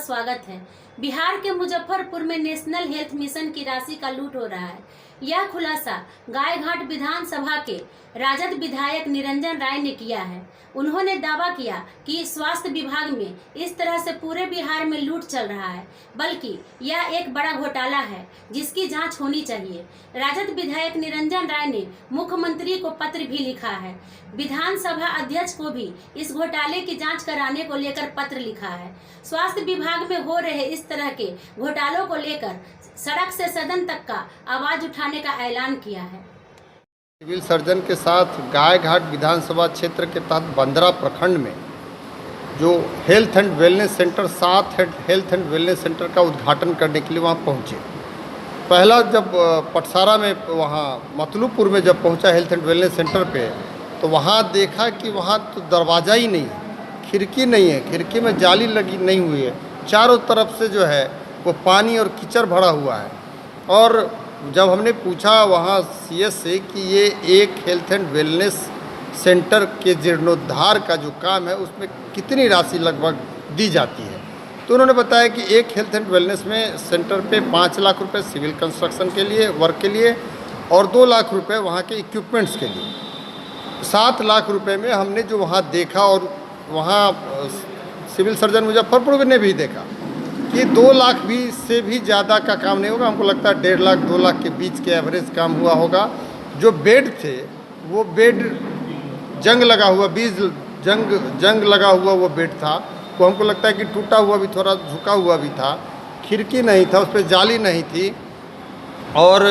स्वागत है। बिहार के मुजफ्फरपुर में नेशनल हेल्थ मिशन की राशि का लूट हो रहा है। यह खुलासा गायघाट विधानसभा के राजद विधायक निरंजन राय ने किया है। उन्होंने दावा किया कि स्वास्थ्य विभाग में इस तरह से पूरे बिहार में लूट चल रहा है, बल्कि यह एक बड़ा घोटाला है जिसकी जांच होनी चाहिए। राजद विधायक निरंजन राय ने मुख्यमंत्री को पत्र भी लिखा है। विधानसभा अध्यक्ष को भी इस घोटाले की जांच कराने को लेकर पत्र लिखा है। स्वास्थ्य विभाग में हो रहे इस तरह के घोटालों को लेकर सड़क से सदन तक का आवाज उठाने का ऐलान किया है। सिविल सर्जन के साथ गायघाट विधानसभा क्षेत्र के तहत बंदरा प्रखंड में जो health and wellness centre 7 health and wellness centre का उद्घाटन करने के लिए वहाँ पहुँचे। पहला जब पटसारा में वहाँ मतलूपुर में जब पहुँचा हेल्थ एंड वेलनेस सेंटर पे, तो वहाँ देखा कि वहाँ तो दरवाज़ा ही नहीं है, खिड़की नहीं है, खिड़की में जाली लगी नहीं हुई है। चारों तरफ से जो है वो पानी और कीचड़ भरा हुआ है। और जब हमने पूछा वहाँ सीएस से कि ये एक हेल्थ एंड वेलनेस सेंटर के जीर्णोद्धार का जो काम है उसमें कितनी राशि लगभग दी जाती है, तो उन्होंने बताया कि एक हेल्थ एंड वेलनेस में सेंटर पे 5 लाख रुपए सिविल कंस्ट्रक्शन के लिए, वर्क के लिए, और 2 लाख रुपए वहाँ के इक्विपमेंट्स के लिए। 7 लाख रुपए में हमने जो वहाँ देखा, और वहाँ सिविल सर्जन मुजफ्फरपुर ने भी देखा कि 2 लाख भी से भी ज़्यादा का काम नहीं होगा। हमको लगता है 1.5 लाख 2 लाख के बीच के एवरेज काम हुआ होगा। जो बेड थे वो बेड जंग लगा हुआ, 20 जंग लगा हुआ वो बेड था। वो हमको लगता है कि टूटा हुआ भी, थोड़ा झुका हुआ भी था। खिड़की नहीं था, उस पर जाली नहीं थी। और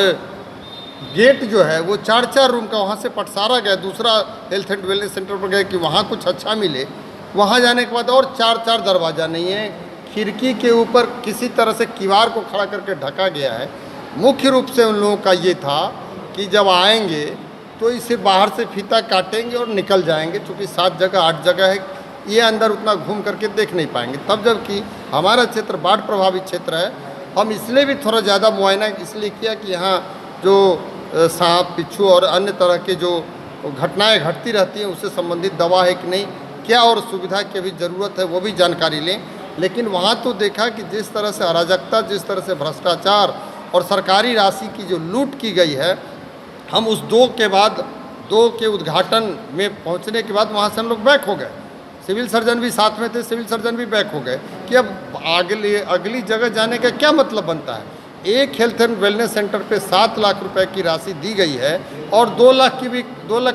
गेट जो है वो 4-4 रूम का, वहाँ से पटसारा गए, दूसरा हेल्थ एंड वेलनेस सेंटर पर गए कि वहाँ कुछ अच्छा मिले। वहाँ जाने के बाद और 4-4 दरवाज़ा नहीं है, खिड़की के ऊपर किसी तरह से किवाड़ को खड़ा करके ढका गया है। मुख्य रूप से उन लोगों का ये था कि जब आएंगे तो इसे बाहर से फीता काटेंगे और निकल जाएंगे, क्योंकि 7 जगह 8 जगह है, ये अंदर उतना घूम करके देख नहीं पाएंगे। तब जबकि हमारा क्षेत्र बाढ़ प्रभावित क्षेत्र है, हम इसलिए भी थोड़ा ज़्यादा मुआयना इसलिए किया कि यहाँ जो सांप, बिच्छू और अन्य तरह के जो घटनाएँ घटती रहती हैं उससे संबंधित दवा है कि नहीं, क्या और सुविधा की भी ज़रूरत है वो भी जानकारी लें। लेकिन वहाँ तो देखा कि जिस तरह से अराजकता, जिस तरह से भ्रष्टाचार और सरकारी राशि की जो लूट की गई है, हम उस 2 के उद्घाटन में पहुँचने के बाद वहाँ से हम लोग बैक हो गए। सिविल सर्जन भी साथ में थे, सिविल सर्जन भी बैक हो गए कि अब अगली जगह जाने का क्या मतलब बनता है। एक हेल्थ एंड वेलनेस सेंटर पे 7 लाख रुपए की राशि दी गई है और 2 लाख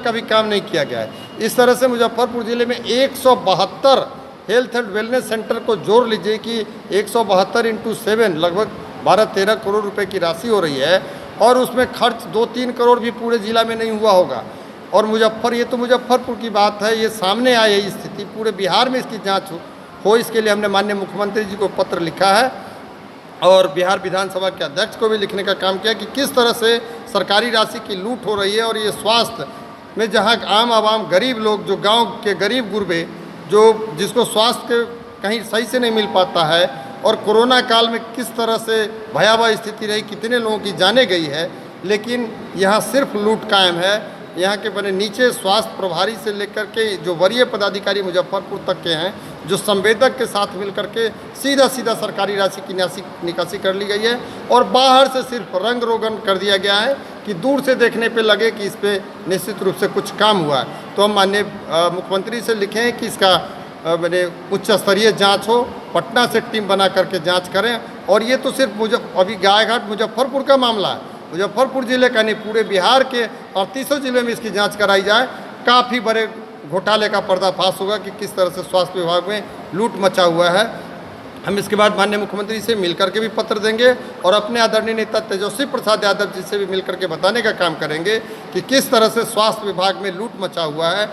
का भी काम नहीं किया गया है। इस तरह से मुजफ्फरपुर ज़िले में 172 हेल्थ एंड वेलनेस सेंटर को जोड़ लीजिए कि 172 × 7 लगभग 12-13 करोड़ रुपए की राशि हो रही है। और उसमें खर्च 2-3 करोड़ भी पूरे ज़िला में नहीं हुआ होगा। और ये तो मुजफ्फरपुर की बात है, ये सामने आई है स्थिति, पूरे बिहार में इसकी जांच हो इसके लिए हमने माननीय मुख्यमंत्री जी को पत्र लिखा है और बिहार विधानसभा के अध्यक्ष को भी लिखने का काम किया कि किस तरह से सरकारी राशि की लूट हो रही है। और ये स्वास्थ्य में जहाँ आम आवाम, गरीब लोग, जो गाँव के गरीब गुरबे, जिसको स्वास्थ्य कहीं सही से नहीं मिल पाता है, और कोरोना काल में किस तरह से भयावह स्थिति रही, कितने लोगों की जाने गई है, लेकिन यहाँ सिर्फ लूट कायम है। यहाँ के बने नीचे स्वास्थ्य प्रभारी से लेकर के जो वरीय पदाधिकारी मुजफ्फरपुर तक के हैं, जो संवेदक के साथ मिलकर के सीधा सरकारी राशि की निकासी कर ली गई है। और बाहर से सिर्फ रंग रोगन कर दिया गया है कि दूर से देखने पे लगे कि इस पर निश्चित रूप से कुछ काम हुआ है। तो हम माननीय मुख्यमंत्री से लिखे हैं कि इसका मैंने उच्च स्तरीय जांच हो, पटना से टीम बना करके जांच करें। और ये तो सिर्फ अभी गायघाट मुजफ्फरपुर का मामला है, मुजफ्फरपुर ज़िले का नहीं, पूरे बिहार के 38 जिले में इसकी जांच कराई जाए। काफ़ी बड़े घोटाले का पर्दाफाश होगा कि किस तरह से स्वास्थ्य विभाग में लूट मचा हुआ है। हम इसके बाद माननीय मुख्यमंत्री से मिलकर के भी पत्र देंगे और अपने आदरणीय नेता तेजस्वी प्रसाद यादव जी से भी मिलकर के बताने का काम करेंगे कि किस तरह से स्वास्थ्य विभाग में लूट मचा हुआ है।